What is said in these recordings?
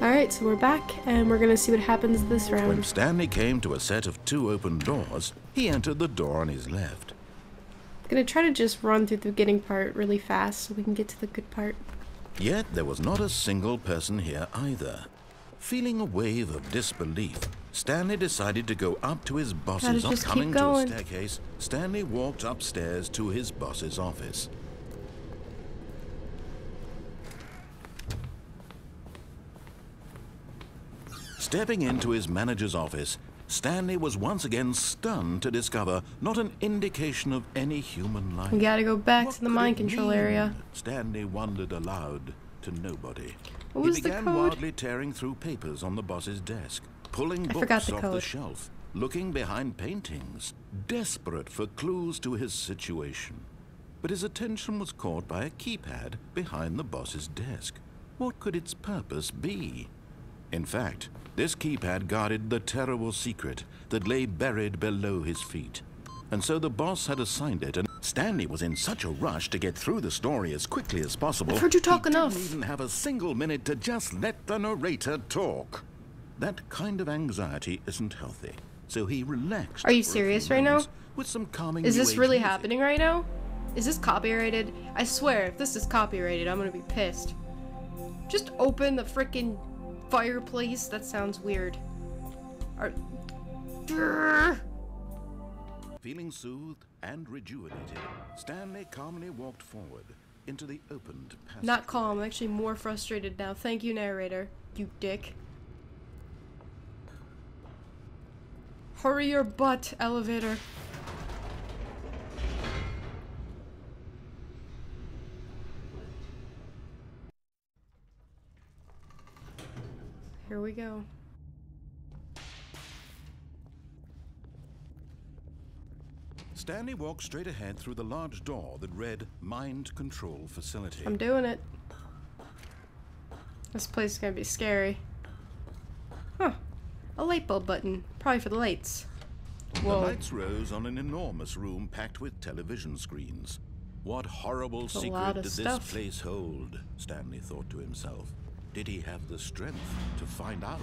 Alright, so we're back, and we're gonna see what happens this round. When Stanley came to a set of 2 open doors, he entered the door on his left. I'm gonna try to just run through the beginning part really fast so we can get to the good part. Yet there was not a single person here either. Feeling a wave of disbelief, Stanley decided to go up to his boss's office. Coming to a staircase, Stanley walked upstairs to his boss's office. Stepping into his manager's office, Stanley was once again stunned to discover not an indication of any human life. We gotta go back to the mind control area. Stanley wondered aloud to nobody. What was he began the code? wildly tearing through papers on the boss's desk, pulling books off the shelf, looking behind paintings, desperate for clues to his situation. But his attention was caught by a keypad behind the boss's desk. What could its purpose be? In fact, this keypad guarded the terrible secret that lay buried below his feet. And so the boss had assigned it, and Stanley was in such a rush to get through the story as quickly as possible. I've heard you talk enough. He didn't even have a single minute to just let the narrator talk. That kind of anxiety isn't healthy, so he relaxed. Are you serious right now? With some calming Is this really music. happening right now? Is this copyrighted? I swear, if this is copyrighted, I'm gonna be pissed. Just open the frickin' fireplace? That sounds weird. Feeling soothed and rejuvenated, Stanley calmly walked forward into the opened passage. Not calm, I'm actually more frustrated now. Thank you, narrator. You dick. Hurry your butt, elevator. Here we go. Stanley walked straight ahead through the large door that read Mind Control Facility. I'm doing it. This place is gonna be scary. Huh. A light bulb button. Probably for the lights. Whoa. The lights rose on an enormous room packed with television screens. What horrible secret did this place hold? Stanley thought to himself. Did he have the strength to find out?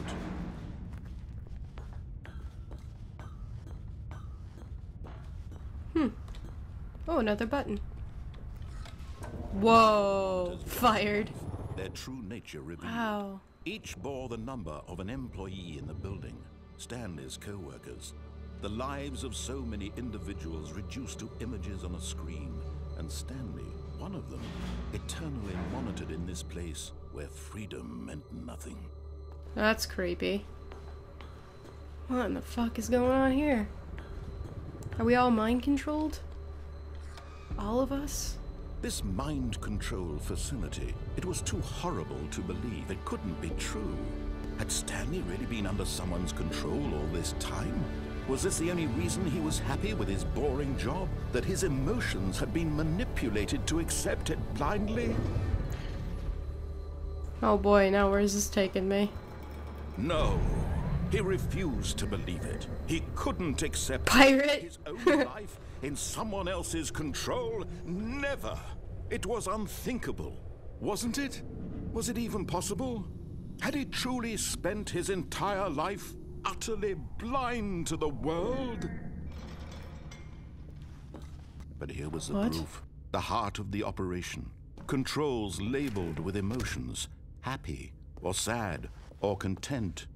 Oh, another button. Whoa. Fired. Their true nature revealed. Wow. Each bore the number of an employee in the building, Stanley's co-workers. The lives of so many individuals reduced to images on a screen, and Stanley, one of them, eternally monitored in this place where freedom meant nothing. That's creepy. What in the fuck is going on here? Are we all mind controlled? All of us? This mind control facility, it was too horrible to believe. It couldn't be true. Had Stanley really been under someone's control all this time? Was this the only reason he was happy with his boring job? That his emotions had been manipulated to accept it blindly? Oh boy, now where is this taking me? No. He refused to believe it. He couldn't accept Pirate? his own life in someone else's control. Never. It was unthinkable, wasn't it? Was it even possible? Had he truly spent his entire life utterly blind to the world? But here was the proof. The heart of the operation. Controls labeled with emotions. Happy, or sad, or content.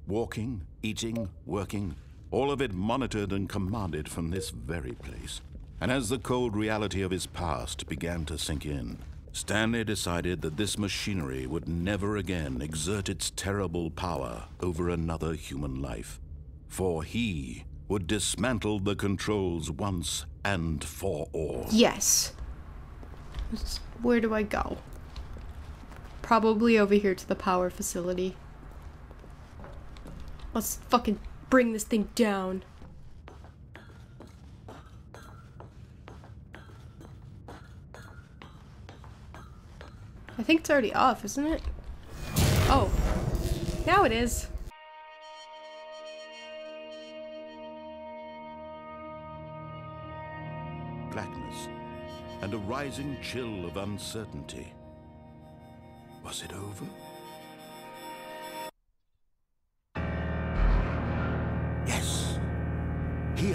Walking, eating, working, all of it monitored and commanded from this very place. And as the cold reality of his past began to sink in, Stanley decided that this machinery would never again exert its terrible power over another human life. For he would dismantle the controls once and for all. Yes. Where do I go? Probably over here to the power facility. Let's fucking bring this thing down. I think it's already off, isn't it? Oh. Now it is. Blackness and a rising chill of uncertainty. Was it over?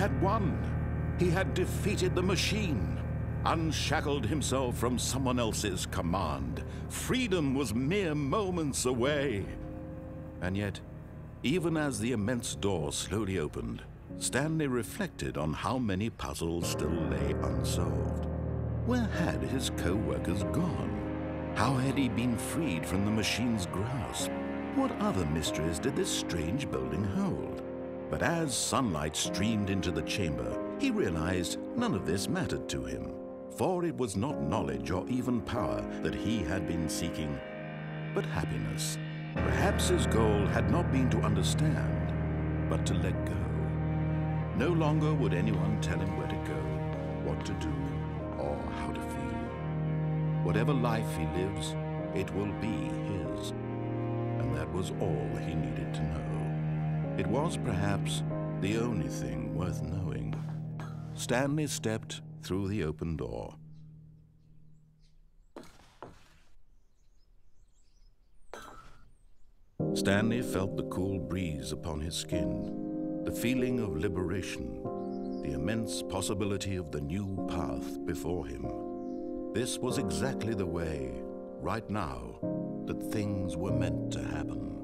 had won. He had defeated the machine, unshackled himself from someone else's command. Freedom was mere moments away. And yet, even as the immense door slowly opened, Stanley reflected on how many puzzles still lay unsolved. Where had his co-workers gone? How had he been freed from the machine's grasp? What other mysteries did this strange building hold? But as sunlight streamed into the chamber, he realized none of this mattered to him, for it was not knowledge or even power that he had been seeking, but happiness. Perhaps his goal had not been to understand, but to let go. No longer would anyone tell him where to go, what to do, or how to feel. Whatever life he lives, it will be his. And that was all he needed to know. It was perhaps the only thing worth knowing. Stanley stepped through the open door. Stanley felt the cool breeze upon his skin, the feeling of liberation, the immense possibility of the new path before him. This was exactly the way, right now, that things were meant to happen.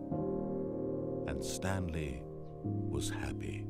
And Stanley was happy.